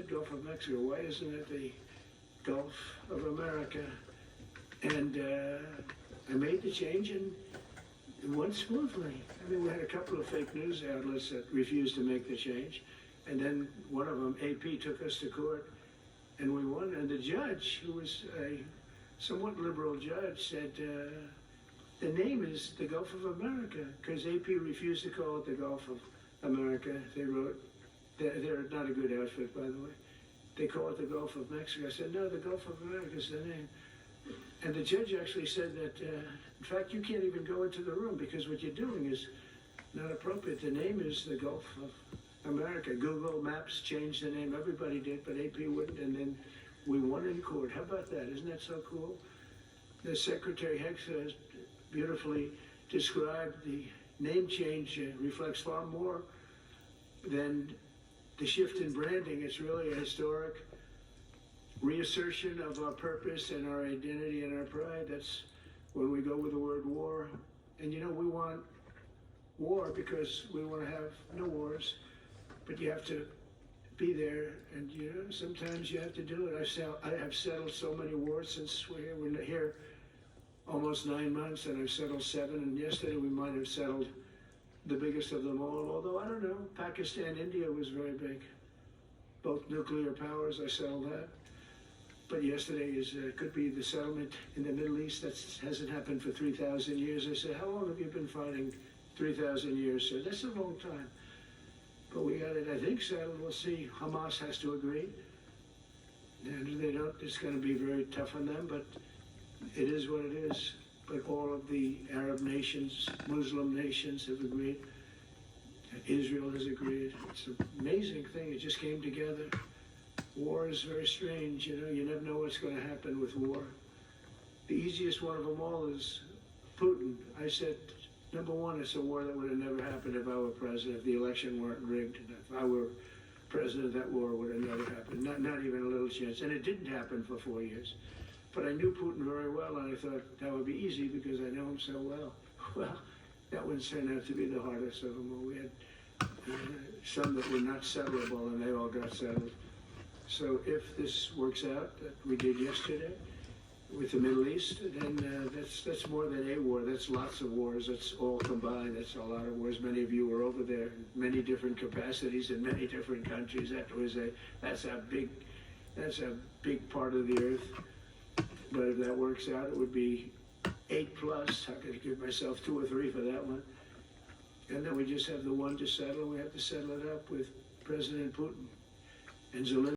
said Gulf of Mexico. Why isn't it the Gulf of America? And I made the change, and it went smoothly. I mean, we had a couple of fake news outlets that refused to make the change. And then one of them, AP, took us to court, and we won. And the judge, who was a somewhat liberal judge, said, the name is the Gulf of America, because AP refused to call it the Gulf of America. They wrote, they're not a good outfit, by the way. They call it the Gulf of Mexico. I said, no, the Gulf of America is the name. And the judge actually said that, in fact, you can't even go into the room because what you're doing is not appropriate. The name is the Gulf of America. Google Maps changed the name. Everybody did, but AP wouldn't. And then we won in court. How about that? Isn't that so cool? The Secretary Hicks has beautifully described the name change reflects far more than the shift in branding. It's really a historic reassertion of our purpose and our identity and our pride. That's when we go with the word war. And you know, we want war because we want to have no wars, but you have to be there, and you know, sometimes you have to do it. I have settled so many wars since we're here almost 9 months, and I've settled 7, and yesterday we might have settled the biggest of them all, although I don't know, Pakistan, India was very big. Both nuclear powers, I settled that. But yesterday could be the settlement in the Middle East. That hasn't happened for 3,000 years. I said, how long have you been fighting? 3,000 years. So that's a long time. But we got it, I think, settled. We'll see. Hamas has to agree. And if they don't, it's going to be very tough on them, but it is what it is. But all of the Arab nations, Muslim nations have agreed. Israel has agreed. It's an amazing thing. It just came together. War is very strange, you know. You never know what's going to happen with war. The easiest one of them all is Putin. I said, number one, it's a war that would have never happened if I were president, if the election weren't rigged. If I were president, that war would have never happened. Not even a little chance. And it didn't happen for 4 years. But I knew Putin very well, and I thought that would be easy because I know him so well. Well, that one turned out to be the hardest of them all. We had some that were not settlable, and they all got settled. So if this works out, that we did yesterday with the Middle East, then that's more than a war. That's lots of wars. That's all combined. That's a lot of wars. Many of you were over there in many different capacities in many different countries. That's a big part of the earth. But if that works out, it would be 8+. I'm going to give myself 2 or 3 for that one. And then we just have the one to settle. We have to settle it up with President Putin and Zelensky.